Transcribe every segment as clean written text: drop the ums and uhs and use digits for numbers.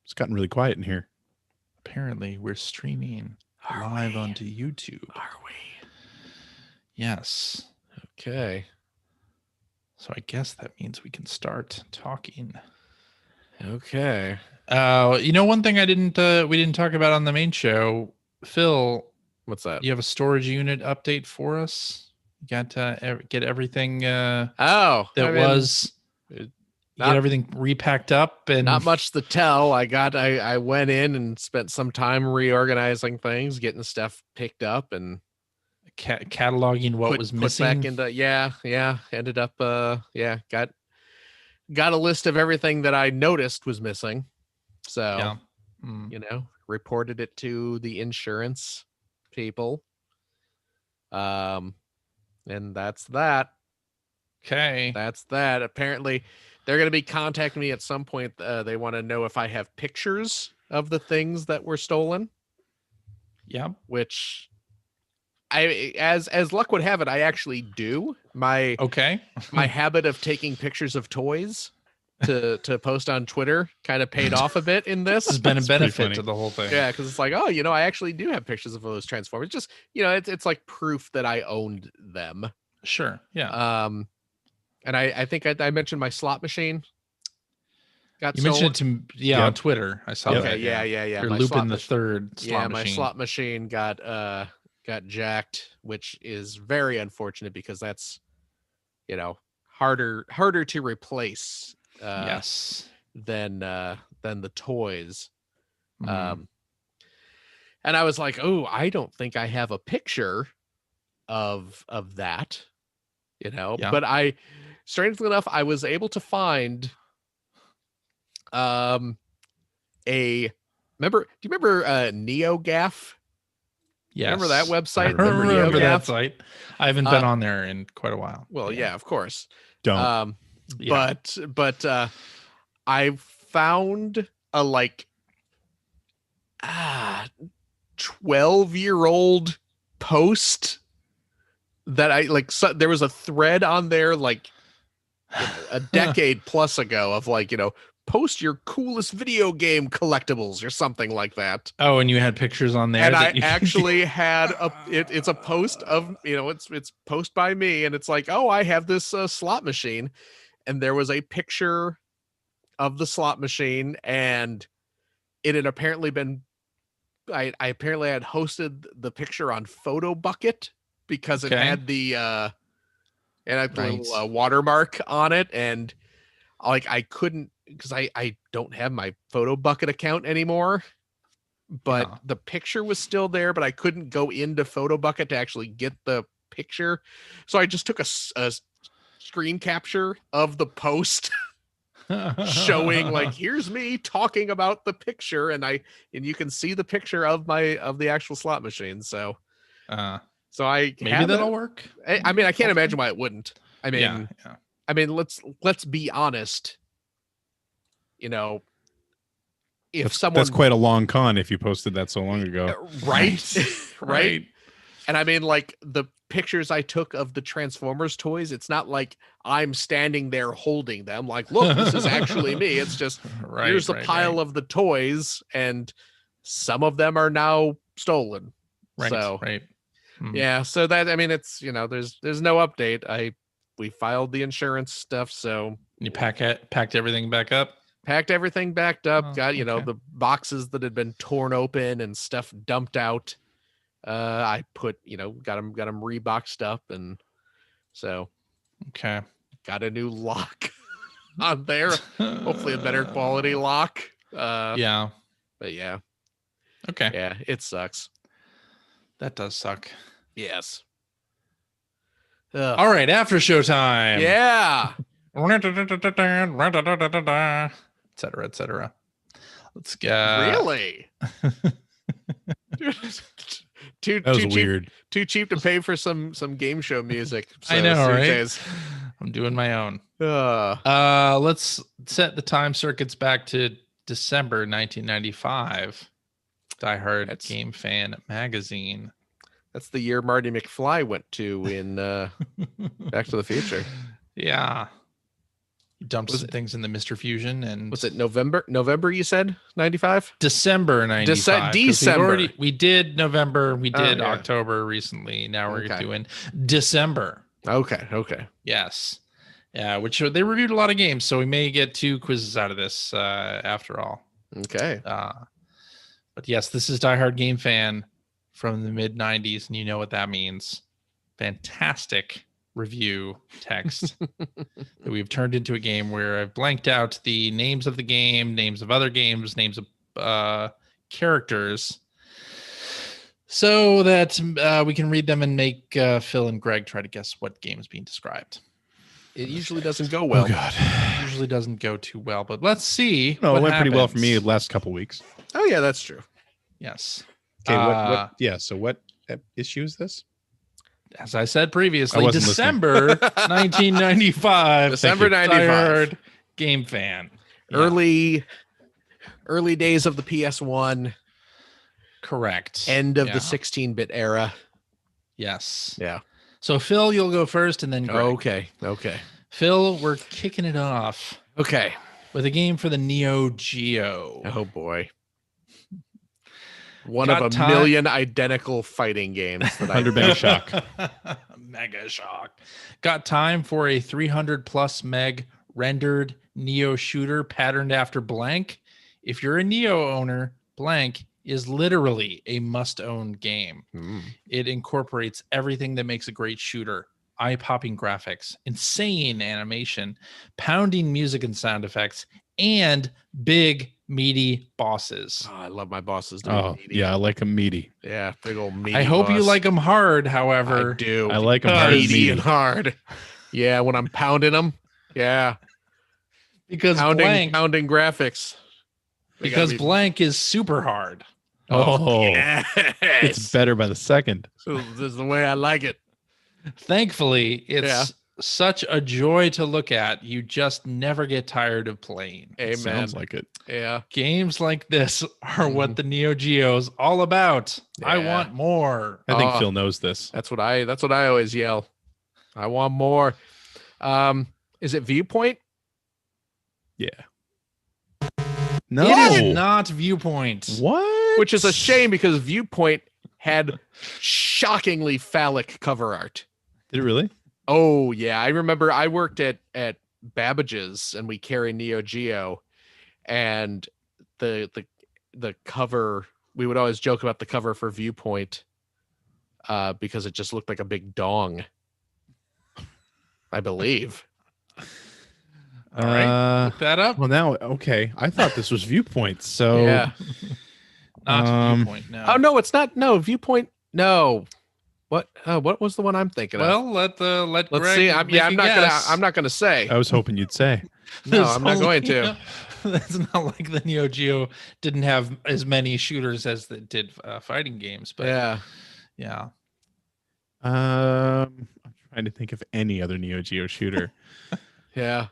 It's gotten really quiet in here. Apparently, we're streaming live onto YouTube. Are we? Yes. Okay. So I guess that means we can start talking. Okay. One thing we didn't talk about on the main show, Phil. What's that? You have a storage unit update for us? You got to get everything. Get everything repacked up, and not much to tell. I went in and spent some time reorganizing things, getting stuff picked up, and cataloging what was missing. Back into ended up got a list of everything that I noticed was missing. So reported it to the insurance people. And that's that. Okay. That's that. Apparently they're going to be contacting me at some point. They want to know if I have pictures of the things that were stolen. Yeah. Which as luck would have it, I actually do. My habit of taking pictures of toys to post on Twitter kind of paid off a bit in this. Has been a benefit to the whole thing. Yeah, because it's like, I actually do have pictures of those Transformers. Just, it's like proof that I owned them. Sure. Yeah. And I think I mentioned my slot machine. You mentioned it to on Twitter. I saw that. Okay, yeah. You're looping the third slot machine. My slot machine got jacked, which is very unfortunate because that's harder to replace than the toys. And I was like, I don't think I have a picture of that, but strangely enough, I was able to find do you remember NeoGAF? Yes. Remember that website? I remember that site. I haven't been on there in quite a while. Well, yeah, of course. Don't. But I found a 12-year-old post that there was a thread on there a decade plus ago of post your coolest video game collectibles or something like that. Oh, and you had pictures on there. And I actually had it's a post of, it's post by me, and it's like, I have this slot machine, and there was a picture of the slot machine, and it had apparently been, I apparently had hosted the picture on Photo Bucket because it had the, and I put a little watermark on it, and I couldn't, because I don't have my Photo Bucket account anymore, but the picture was still there, but I couldn't go into Photo Bucket to actually get the picture. So I just took a screen capture of the post showing here's me talking about the picture, and you can see the picture of the actual slot machine. So maybe that'll work. I mean, I can't imagine why it wouldn't. I mean, I mean, let's be honest. If that's quite a long con if you posted that so long ago. Right. And I mean, the pictures I took of the Transformers toys, it's not like I'm standing there holding them. Look, this is actually me. It's just here's a pile of the toys, and some of them are now stolen. So that, I mean, it's, there's no update. We filed the insurance stuff, so you packed everything back up. Packed everything backed up. Got the boxes that had been torn open and stuff dumped out. I put got them reboxed up, and so got a new lock on there. Hopefully a better quality lock. But yeah. Okay. Yeah, it sucks. That does suck. Yes. All right, after show time. Yeah. etc. Let's go. Really? Too weird. Too cheap to pay for some game show music. So I know, right? I'm doing my own. Let's set the time circuits back to December 1995. Die Hard Game Fan magazine. That's the year Marty McFly went to in Back to the Future. Yeah. Dumped some things in the Mr. Fusion, and was it November? November, you said 95? December 95. December. We did November. We did yeah. October recently. Now we're doing December. Okay. Yes. Yeah, which they reviewed a lot of games, so we may get 2 quizzes out of this after all. Okay. But yes, this is Die Hard Game Fan from the mid 90s, and you know what that means. Fantastic review text that we've turned into a game where I've blanked out the names of the game, names of other games, names of characters, so that we can read them and make Phil and Greg try to guess what game is being described. It usually doesn't go well. Oh God, it usually doesn't go too well, but let's see. No, it went pretty well for me the last couple weeks. Oh yeah, that's true. Yes. Okay. What? Yeah. So what issue is this? As I said previously, December 1995. December 95. Game Fan. Yeah. Early days of the PS1. Correct. End of the 16-bit era. Yes. Yeah. So Phil, you'll go first, and then Greg. Okay. Phil, we're kicking it off. Okay. With a game for the Neo Geo. Oh boy. One of a million identical fighting games that Under Mega Shock. Mega Shock. Got time for a 300 plus meg rendered Neo shooter patterned after Blank? If you're a Neo owner, Blank is literally a must-own game. It incorporates everything that makes a great shooter. Eye-popping graphics, insane animation, pounding music and sound effects, and big, meaty bosses. Oh, I love my bosses. Meaty. Yeah, I like them meaty. Yeah, big old meaty. I hope you like them hard, however. I do. I like them hard meaty and hard. Yeah, when I'm pounding them. Yeah. Because pounding graphics. Because Blank is super hard. Oh, yes. It's better by the second. This is the way I like it. Thankfully, it's such a joy to look at. You just never get tired of playing. Amen. Sounds like it. Yeah. Games like this are what the Neo Geo's all about. Yeah. I want more. I think Phil knows this. That's what I always yell. I want more. Is it Viewpoint? Yeah. No. It is not Viewpoint. What? Which is a shame because Viewpoint had shockingly phallic cover art. Did it really? Oh yeah, I remember I worked at Babbage's and we carry Neo Geo, and the cover, we would always joke about the cover for Viewpoint because it just looked like a big dong, I believe. All right, look that up. Well, now okay. I thought this was Viewpoint. So yeah, not Viewpoint. No. Oh no, it's not. No Viewpoint. No. What was the one I'm thinking of? Well, let's Greg see. I'm not gonna say. I was hoping you'd say. No, I'm not going to. It's not like the Neo Geo didn't have as many shooters as it did fighting games, but yeah. I'm trying to think of any other Neo Geo shooter. Yeah,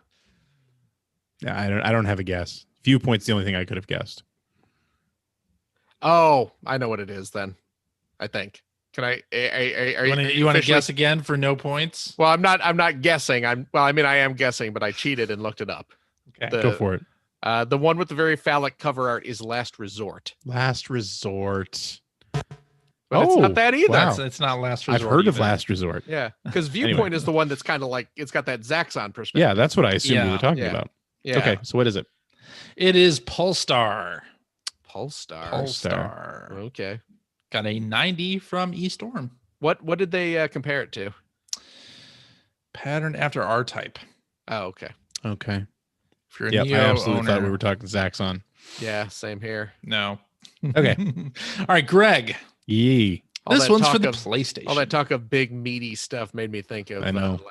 I don't have a guess. Viewpoint's the only thing I could have guessed. Oh, I know what it is then. I think. Can I? You want to guess again for no points? Well, I'm not guessing. I am guessing, but I cheated and looked it up. Okay, go for it. The one with the very phallic cover art is Last Resort. Last Resort. But it's not that either. Wow. It's not Last Resort. I've heard of Last Resort. Yeah, because Viewpoint is the one that's kind of like it's got that Zaxxon perspective. Yeah, that's what I assumed we were talking about. Yeah. Okay, so what is it? It is Polestar. Polestar. Okay. Got a 90 from eStorm. What did they compare it to? Patterned after R-Type. Oh, okay. Okay. If you're a Neo I absolutely owner, thought we were talking Zaxxon. Yeah, same here. No. Okay. All right, Greg. Yee. This one's for the PlayStation. All that talk of big meaty stuff made me think of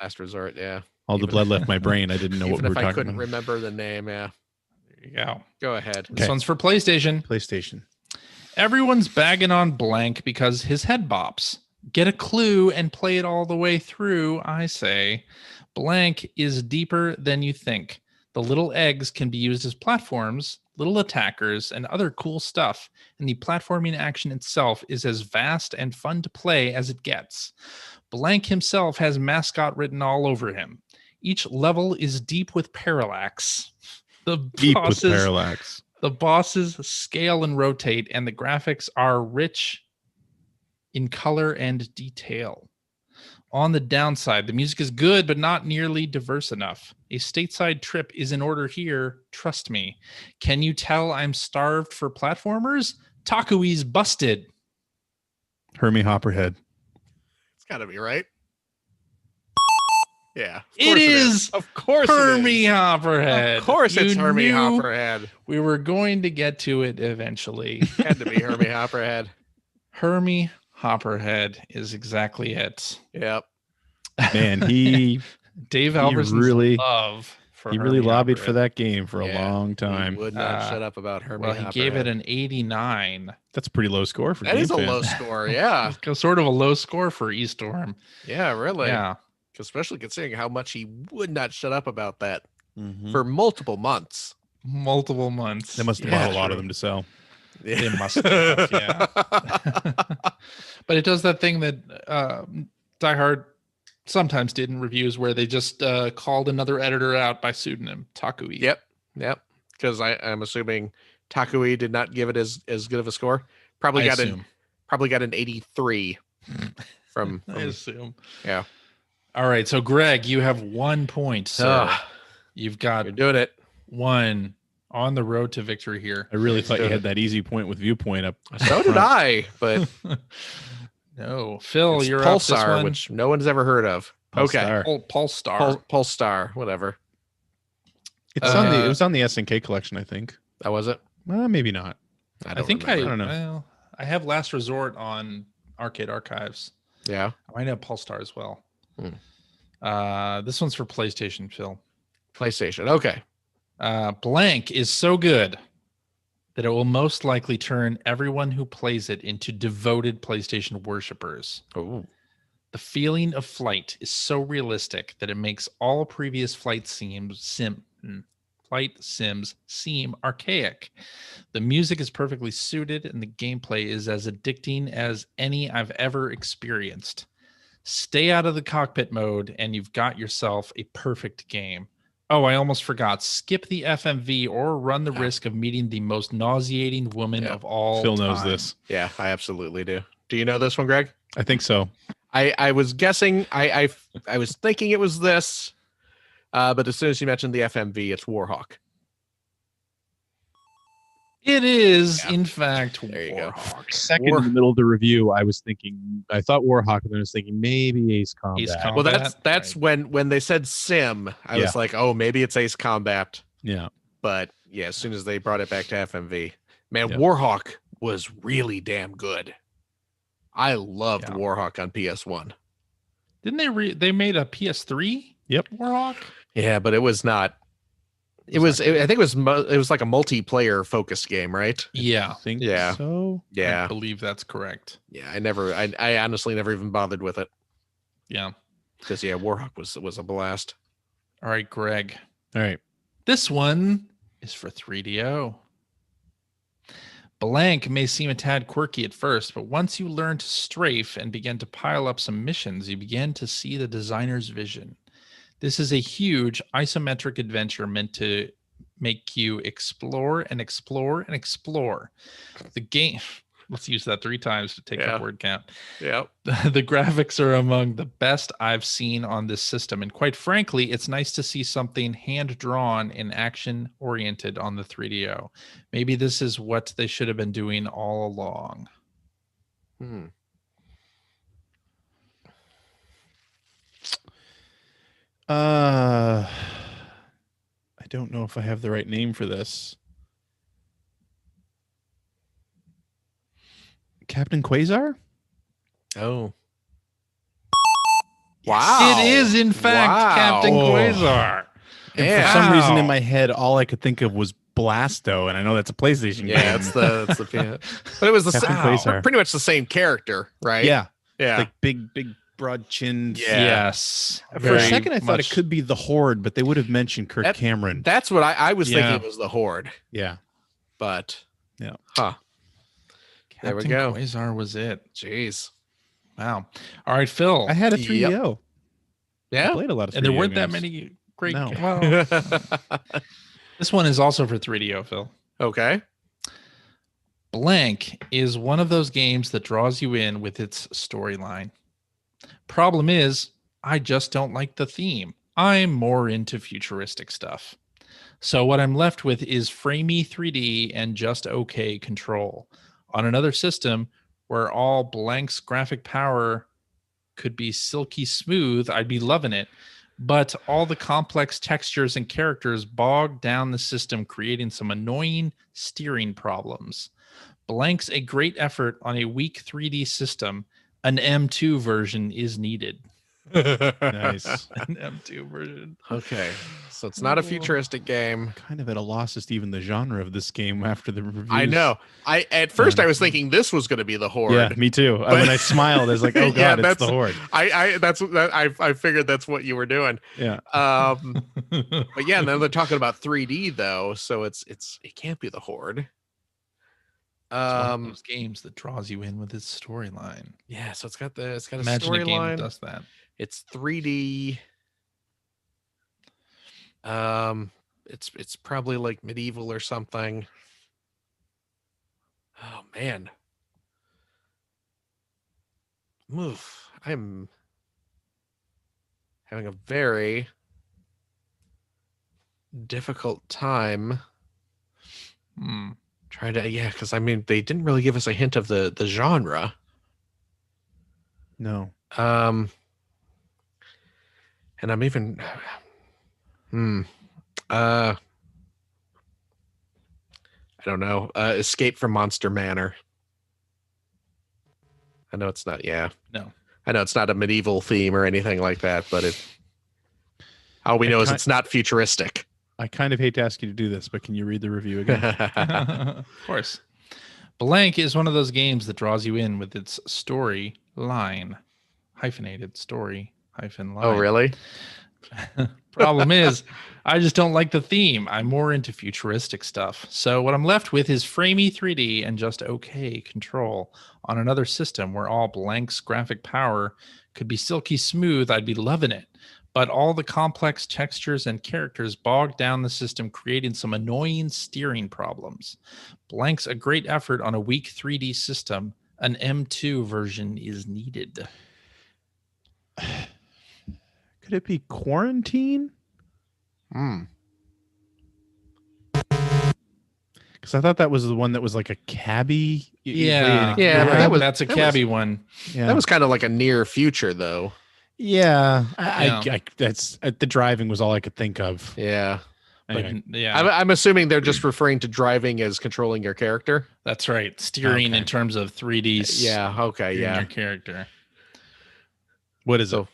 Last Resort. Yeah. All the blood left my brain. I didn't know what we were talking about. I couldn't remember the name. Yeah. There you go. Go ahead. This one's for PlayStation. PlayStation. Everyone's bagging on Blank because his head bops. Get a clue and play it all the way through, I say. Blank is deeper than you think. The little eggs can be used as platforms, little attackers, and other cool stuff. And the platforming action itself is as vast and fun to play as it gets. Blank himself has mascot written all over him. Each level is deep with parallax. The Deep with bosses, parallax. the bosses scale and rotate, and the graphics are rich in color and detail. On the downside, the music is good, but not nearly diverse enough. A stateside trip is in order here. Trust me. Can you tell I'm starved for platformers? Takui's busted. Hermie Hopperhead. It's got to be right. Yeah. It is. Of course Hermie it is. Hopperhead. Of course it's You Hermie knew Hopperhead. We were going to get to it eventually. Had to be Hermie Hopperhead. Hermie Hopperhead is exactly it. Yep. Man, he Dave Alverson's really- love for he really Hermie lobbied for Hopperhead. that game for a Yeah, long time. He would not shut up about Hermie Well, he gave it Hopperhead. an 89. That's a pretty low score for That Game is a Fan. low score. Yeah. Sort of a low score for Eastorm. Yeah, really. Yeah. Especially considering how much he would not shut up about that Mhm. for multiple months. Multiple months. They must have Yeah, bought a lot true. of them to sell. They must have, yeah. But it does that thing that Die Hard sometimes did in reviews where they just called another editor out by pseudonym, Takui. Yep. Because I'm assuming Takui did not give it as good of a score. Probably I got assume. an 83 from I assume. yeah. All right. So, Greg, you have 1 point, sir. You've got You're doing it. one on the road to victory here. I really thought you doing had it. that easy point with viewpoint up. So did I, but No. Phil, it's you're up this Pulsar, one. which no one's ever heard of. Okay. Pulsar. Pulsar. Pulsar, whatever. It's on the. It was on the SNK collection, I think. That was it. Maybe not. I think remember. I don't know. Well, I have Last Resort on Arcade Archives. Yeah. I might have Pulsar as well. Hmm. This one's for PlayStation, Phil. PlayStation. Okay. Blank is so good that it will most likely turn everyone who plays it into devoted PlayStation worshippers. Oh. The feeling of flight is so realistic that it makes all previous flight sims seem archaic. The music is perfectly suited and the gameplay is as addicting as any I've ever experienced. Stay out of the cockpit mode and you've got yourself a perfect game. Oh, I almost forgot. Skip the FMV or run the risk of meeting the most nauseating woman of all Phil time. knows this. Yeah, I absolutely do. Do you know this one, Greg? I think so. I was guessing. I was thinking it was this, but as soon as you mentioned the FMV, it's Warhawk. It is, Yeah. in fact, There you go. Warhawk. Second in the middle of the review, I thought Warhawk, and then I was thinking maybe Ace Combat. Ace Combat. Well, Combat, that's when they said sim, I was like, oh, maybe it's Ace Combat. Yeah. But yeah, as soon as they brought it back to FMV, man, Yep. Warhawk was really damn good. I loved Yeah. Warhawk on PS1. Didn't they made a PS3? Yep. Warhawk? Yeah, but it was not. I think it was like a multiplayer focused game, right? Yeah. I think Yeah. so. I Yeah, believe that's correct. yeah. I honestly never even bothered with it Yeah. because yeah, Warhawk was a blast. All right, Greg. All right. This one is for 3DO. Blank may seem a tad quirky at first, but once you learn to strafe and begin to pile up some missions, you begin to see the designer's vision. This is a huge isometric adventure meant to make you explore and explore and explore. The game, let's use that 3 times to take Yeah. that word count. Yep. The graphics are among the best I've seen on this system. And quite frankly, it's nice to see something hand-drawn and action-oriented on the 3DO. Maybe this is what they should have been doing all along. Hmm. I don't know if I have the right name for this. Captain Quasar? Oh. Wow. It is, in fact, Wow. Captain Oh. Quasar. And Yeah. for some reason in Wow. my head, all I could think of was Blasto, and I know that's a PlayStation Yeah, game. it's the but it was the Captain same, Quasar. pretty much the same character, right? Yeah, Yeah. like big, broad chin. Yeah. Yes. For a Very second, I thought it much- could be the Horde, but they would have mentioned Kirk That- Cameron. That's what I was Yeah. thinking was the Horde, Yeah. but Yeah. Huh. There we Captain go. Quasar was it. Jeez. Wow. All right, Phil. I had a Yep. 3DO. Yeah. played a lot of 3DO And there weren't that games. many great. No. Well, this one is also for 3DO, Phil. Okay. Blank is one of those games that draws you in with its storyline. Problem is, I just don't like the theme. I'm more into futuristic stuff. So what I'm left with is framey 3D and just okay control. On another system where all Blank's graphic power could be silky smooth, I'd be loving it. But all the complex textures and characters bog down the system, creating some annoying steering problems. Blank's a great effort on a weak 3D system. An M2 version is needed. Nice. An M2 version. Okay. So it's not a futuristic game. Kind of at a loss as to even the genre of this game after the reviews. I know. At first I was thinking this was going to be the Horde. Yeah, me too. When I smiled, I was like, "Oh Yeah, God, it's the Horde." I figured that's what you were doing. Yeah. But yeah, now they're talking about 3D though, so it can't be the Horde. It's one of those games that draws you in with its storyline. Yeah, so it's got a Imagine a game that storyline. does that. It's 3D. It's probably like medieval or something. Oh man. Oof. I'm having a very difficult time trying to, because I mean they didn't really give us a hint of the genre. No. And I'm even I don't know. Escape from Monster Manor. I know it's not, No. I know it's not a medieval theme or anything like that, but all we know is it's not futuristic. I kind of hate to ask you to do this, but can you read the review again? Of course. Blank is one of those games that draws you in with its story line. Hyphenated story hyphen line. Oh, really? Problem is, I just don't like the theme. I'm more into futuristic stuff. So what I'm left with is framey 3D and just okay control. On another system where all Blank's graphic power could be silky smooth, I'd be loving it. But all the complex textures and characters bog down the system, creating some annoying steering problems. Blank's a great effort on a weak 3D system. An M2 version is needed. Could it be Quarantine? Because I thought that was the one that was like a cabbie. Yeah, that's a cabbie one. Yeah. That was kind of like a near future, though. Yeah, I that's the driving was all I could think of. Yeah, Anyway. But, yeah, I'm assuming they're just referring to driving as controlling your character. that's right. Steering Okay. in terms of 3D. Yeah. Okay. steering Yeah. your character. What is it?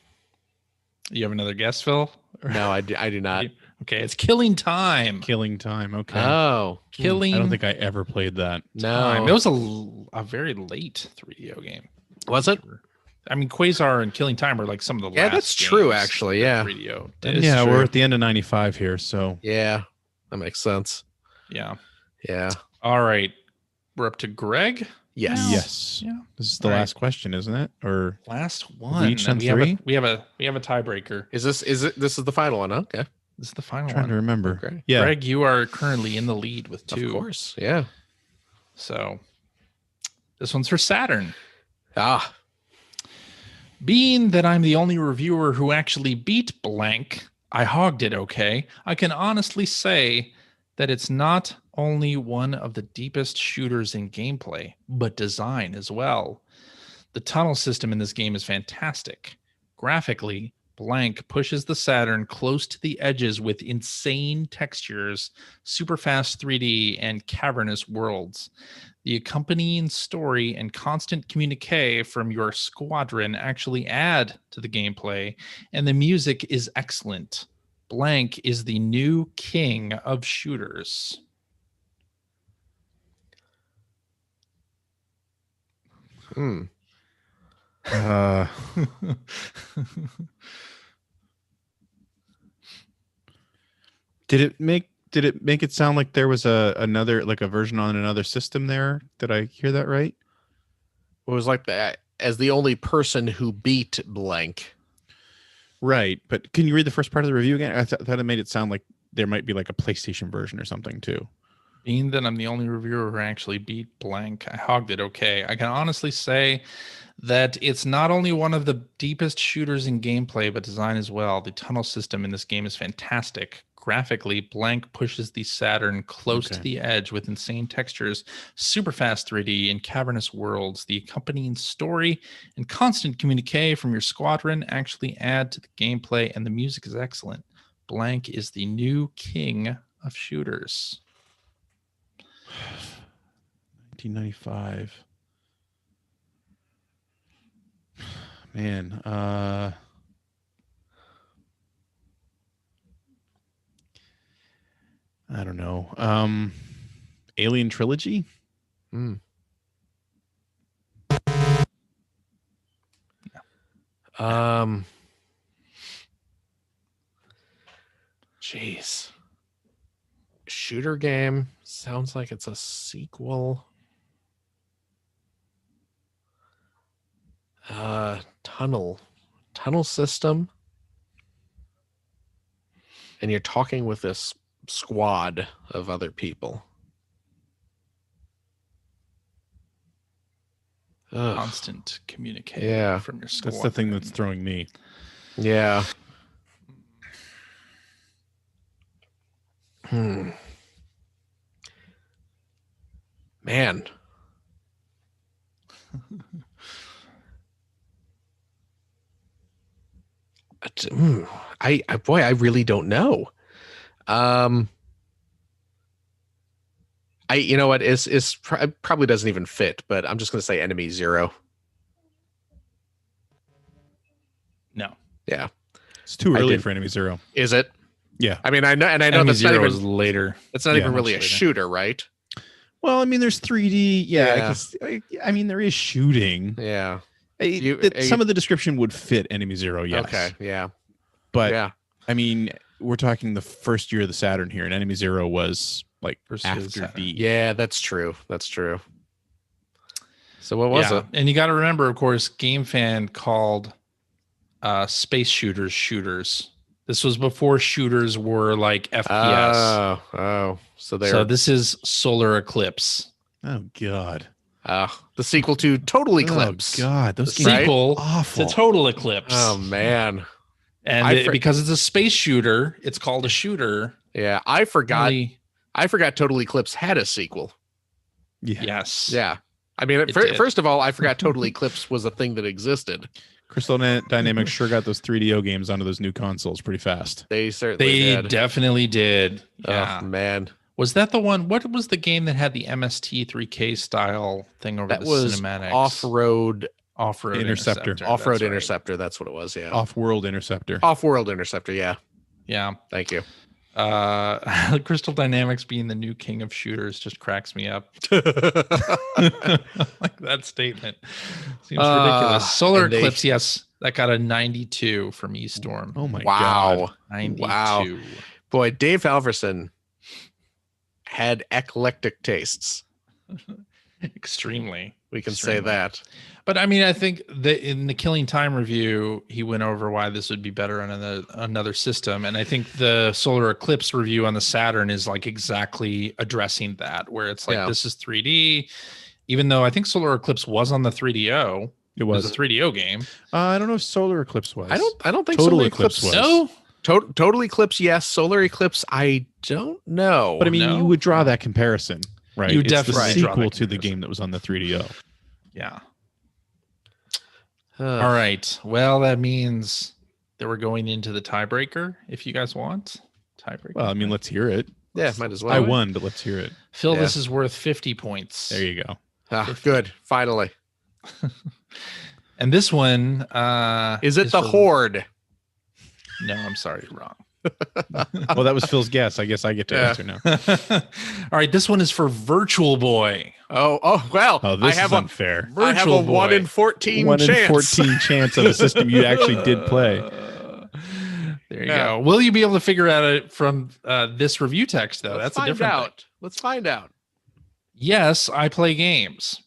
You have another guess, Phil? No, I do not. Okay, it's Killing Time. Killing Time. Okay. Oh Killing I don't think I ever played that. Time. no, It was a very late 3DO game. was it? I mean, Quasar and Killing Time are like some of the Yeah, last that's true. games Actually, that yeah, 3DO That did. is Yeah, true. we're at the end of '95 here, so yeah, that makes sense. Yeah. Yeah. All right. We're up to Greg. Yes. Now? yes. Yeah. This is the All right. last question, isn't it? Or Last one. each done And we have three? we have a tiebreaker. Is this the final one? Huh? Okay. This is the final I'm trying to one. remember. Okay. Yeah. Greg, you are currently in the lead with 2. Of course. Yeah. So this one's for Saturn. Ah. Being that I'm the only reviewer who actually beat Blank, I hogged it okay. I can honestly say that it's not only one of the deepest shooters in gameplay, but design as well. The tunnel system in this game is fantastic. Graphically, Blank pushes the Saturn close to the edges with insane textures, super fast 3D, and cavernous worlds. The accompanying story and constant communique from your squadron actually add to the gameplay, and the music is excellent. Blank is the new king of shooters. Hmm. Did it make it sound like there was another like a version on another system there? Did I hear that right? It was like that as the only person who beat Blank. Right, but can you read the first part of the review again? I thought it made it sound like there might be like a PlayStation version or something too. Being that I'm the only reviewer who actually beat Blank, I hogged it okay. I can honestly say that it's not only one of the deepest shooters in gameplay, but design as well. The tunnel system in this game is fantastic. Graphically, Blank pushes the Saturn close to the edge with insane textures, super fast 3D, and cavernous worlds. The accompanying story and constant communique from your squadron actually add to the gameplay, and the music is excellent. Blank is the new king of shooters. 1995. Man, I don't know. Alien Trilogy? Jeez. Shooter game. Sounds like it's a sequel. Tunnel system. And you're talking with this squad of other people. Ugh. Constant communication from your squad. That's the thing that's throwing me. Yeah. Man. I really don't know. You know what, is probably doesn't even fit, but I'm just going to say Enemy Zero. No. Yeah. It's too early for Enemy Zero. Is it? Yeah. I mean, I know Enemy that's Zero not even is later. It's not even really a shooter, right? Well, I mean, there's 3D. Yeah. I mean, there is shooting. Yeah. Some of the description would fit Enemy Zero, yes. Okay, yeah. But, yeah. I mean, we're talking the first year of the Saturn here, and Enemy Zero was like after D. Yeah, that's true. That's true. So what was it? And you got to remember, of course, Game Fan called space shooters. This was before shooters were like FPS. Oh. So this is Solar Eclipse. Oh, God. The sequel to Total Eclipse. Oh, God. Those games sequel are awful. to Total Eclipse. Oh, man. And because it's a space shooter, it's called a shooter. Yeah, I forgot. I forgot Total Eclipse had a sequel. Yeah. Yes. Yeah. I mean, first of all, I forgot Total Eclipse was a thing that existed. Crystal Dynamics sure got those 3DO games onto those new consoles pretty fast. They certainly did. They definitely did. Yeah. Oh, man. Was that the one? What was the game that had the MST 3K style thing over the cinematics? Off-road Interceptor. Off-road Interceptor. That's what it was. Yeah. Off-world Interceptor. Off-world Interceptor. Yeah. Yeah. Thank you. Crystal Dynamics being the new king of shooters just cracks me up. Like that statement seems ridiculous. Solar Eclipse, yes, that got a 92 from eStorm. Oh my God. 92. Wow. Boy, Dave Halverson had eclectic tastes. Extremely. We can say that. But I mean, I think that in the Killing Time review, he went over why this would be better on another system. And I think the Solar Eclipse review on the Saturn is like exactly addressing that, where it's like, this is 3D, even though I think Solar Eclipse was on the 3DO. It was a 3DO game. I don't know if Solar Eclipse was. I don't think Total Solar Eclipse was. No? Total Eclipse, yes. Solar Eclipse, I don't know. But I mean, you would draw that comparison, right? You it's definitely the sequel to the game that was on the 3DO. Yeah. All right. Well, that means that we're going into the tiebreaker. If you guys want tiebreaker. Well, I mean, let's hear it. Yeah, might as well. I won, but let's hear it. Phil, this is worth 50 points. There you go. Good. Finally. And this one is it the Horde? No, I'm sorry, wrong. Well, that was Phil's guess. I guess I get to answer now. All right, this one is for Virtual Boy. Oh well. Oh, this is unfair. I have a 1 in 14 1 chance. in 14 chance of a system you actually did play. There you go. Will you be able to figure out it from this review text, though? That's a different thing. Let's find out. Yes, I play games.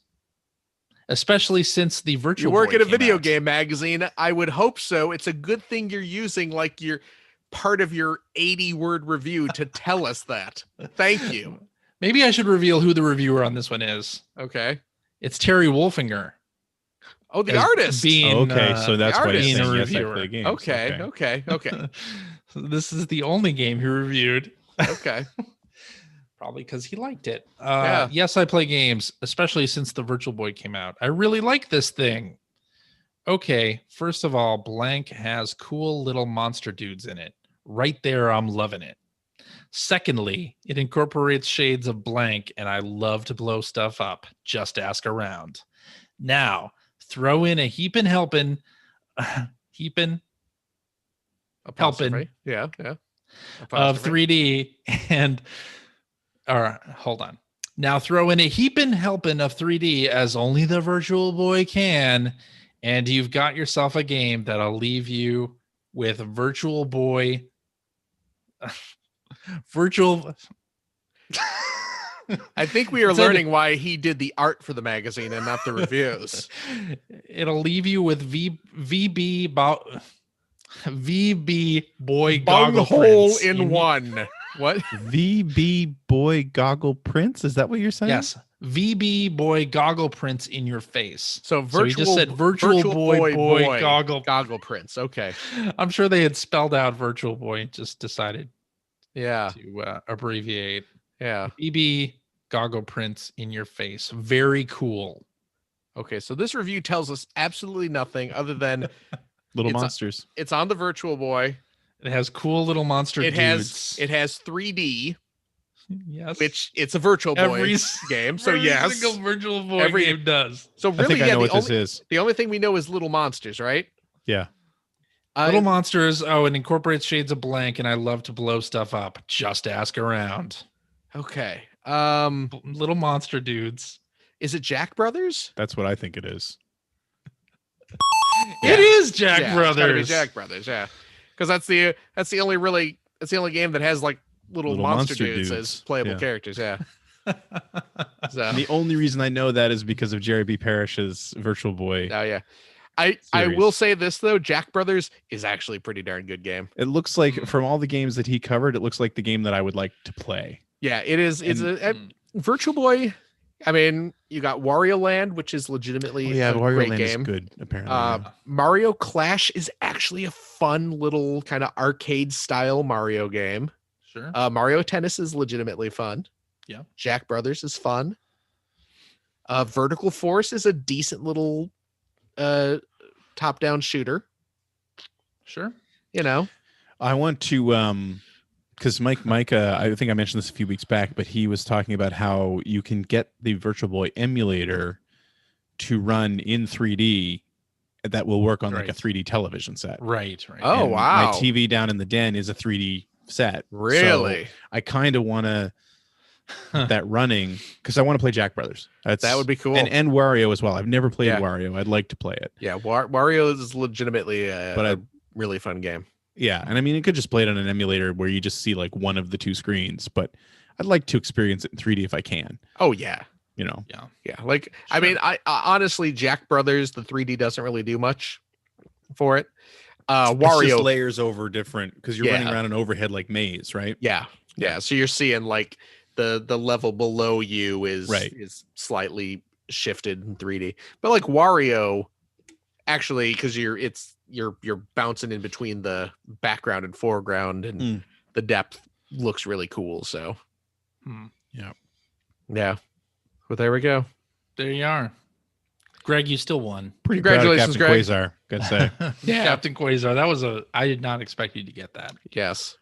especially since the Virtual You work Boy at a came video out. game magazine. I would hope so. It's a good thing you're using like your part of your 80-word review to tell us that. Thank you. Maybe I should reveal who the reviewer on this one is. Okay. It's Terry Wolfinger. Oh, the as artist. Being, Okay, so that's why he's being a saying yes, I reviewer. play games. Okay. So this is the only game he reviewed. Okay. Probably because he liked it. Yeah. Yes, I play games, especially since the Virtual Boy came out. I really like this thing. Okay, first of all, Blank has cool little monster dudes in it. Right there, I'm loving it. Secondly, it incorporates shades of Blank, and I love to blow stuff up. Just ask around. Now, throw in a heapin' helpin', helpin' Apostrophe. Yeah. of Apostrophe. 3D and hold on. Now throw in a heapin' helpin' of 3D as only the Virtual Boy can, and you've got yourself a game that'll leave you with Virtual Boy virtual I think we are It's in- learning why he did the art for the magazine and not the reviews. It'll leave you with VB Boy Bung Goggle hole Prints in one. What? VB Boy Goggle Prints? Is that what you're saying? Yes, VB Boy Goggle Prints in your face. So virtual. he just said Virtual Boy Goggle prints. Okay. I'm sure they had spelled out Virtual Boy, just decided Yeah. to abbreviate. Yeah. BB Goggle Prints in your face. Very cool. Okay. So this review tells us absolutely nothing other than Little It's a- monsters. it's on the Virtual Boy. It has cool little monster It dudes. has 3D, Yes. which it's a Virtual Boy Every game. So every yes. single Virtual Boy Every- game does. So I really, think I yeah, know the what this only, is. the only thing we know is Little Monsters, right? Yeah. Little monsters. Oh, it incorporates shades of Blank, and I love to blow stuff up. Just ask around. Okay. Little monster dudes. Is it Jack Brothers? That's what I think it is. It is Jack Yeah, it's gotta be Brothers. Jack Brothers, yeah. Because that's the only game that has like little monster dudes as playable yeah. characters, yeah. So, And the only reason I know that is because of Jerry B. Parrish's Virtual Boy. oh yeah. I Series. will say this though, Jack Brothers is actually a pretty darn good game. It looks like from all the games that he covered, it looks like the game that I would like to play. Yeah, it is. It's And- a Virtual Boy. I mean, you got Wario Land, which is legitimately a Wario great Land game. is good, apparently. Mario Clash is actually a fun little kind of arcade style Mario game. Sure. Mario Tennis is legitimately fun. Yeah. Jack Brothers is fun. Vertical Force is a decent little top-down shooter. Sure. You know, I want to because Mike I think I mentioned this a few weeks back, but he was talking about how you can get the Virtual Boy emulator to run in 3D that will work on like a Right. 3D television set. Right. Right. Oh, And wow. My TV down in the den is a 3D set. really, So I kind of want to that running because I want to play Jack Brothers. that would be cool. and Wario as well. I've never played Yeah. Wario. I'd like to play it. Yeah, Wario is legitimately But a really fun game. Yeah, and I mean, it could just play it on an emulator where you just see like one of the two screens, but I'd like to experience it in 3D if I can. Oh yeah, You know, yeah. Like I mean, I honestly, Jack Brothers, the 3D doesn't really do much for it. It's just Wario, layers over different because you're running Yeah. around an overhead like maze, right? yeah. So you're seeing like the level below you is Right. is slightly shifted in 3D, but like Wario, actually, because you're bouncing in between the background and foreground, and Mm. the depth looks really cool. So Hmm. yeah. Well, there we go. There you are. Greg, you still won. Pretty proud of Congratulations, Captain Greg. Quasar, gotta say. Yeah. Captain Quasar. That was I did not expect you to get that. Yes.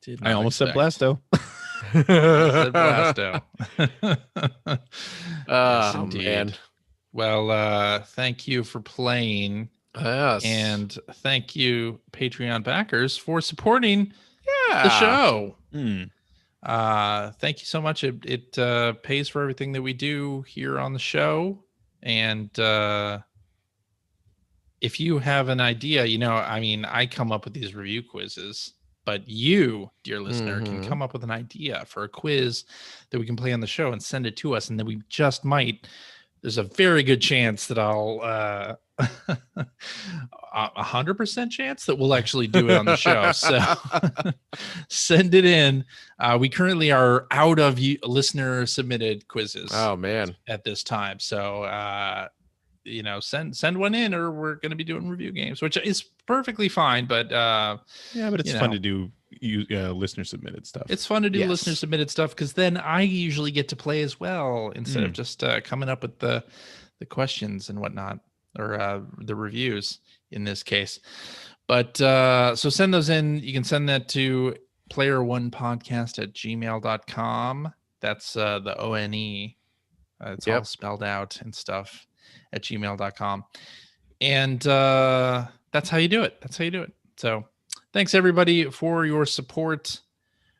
Did I not almost said expect. Blasto. Said Blasto. Oh indeed. man. Well, thank you for playing, Yes. and thank you, Patreon backers, for supporting yeah. the show. Hmm. Thank you so much. It pays for everything that we do here on the show. And if you have an idea, I mean, I come up with these review quizzes, but you, dear listener, can Mhm. come up with an idea for a quiz that we can play on the show and send it to us. And then we just might there's a very good chance that I'll 100% chance that we'll actually do it on the show. So send it in. We currently are out of listener submitted quizzes. Oh man, at this time. So send one in, or we're going to be doing review games, which is perfectly fine. But but it's fun to do listener submitted stuff. It's fun to do listener submitted stuff because then I usually get to play as well instead of just coming up with the questions and whatnot, or the reviews in this case. But so send those in. You can send that to player1podcast@gmail.com. That's the ONE. It's all spelled out and stuff at gmail.com. And that's how you do it. So thanks everybody for your support.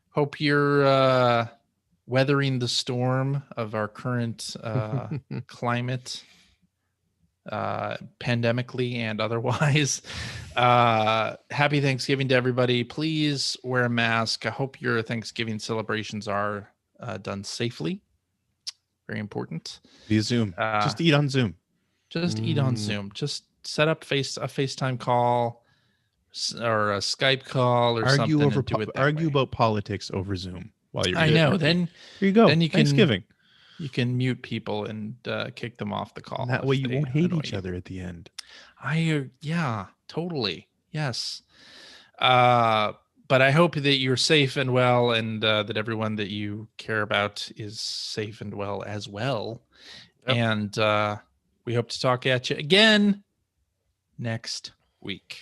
Hope you're weathering the storm of our current climate, pandemically and otherwise. Happy Thanksgiving to everybody. Please wear a mask. I hope your Thanksgiving celebrations are done safely. Very important. Via Zoom. Just eat on Zoom. Eat on Zoom. Just set up a FaceTime call or a Skype call or something. Argue about politics over Zoom while you're. I know. Then here you go. Then you Thanksgiving. You can mute people and kick them off the call. And that way you won't hate each other at the end. Yeah, totally. Yes. But I hope that you're safe and well, and that everyone that you care about is safe and well as well. Yep. And we hope to talk at you again next week.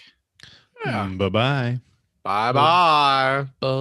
Yeah. Bye-bye. Bye-bye. Bye.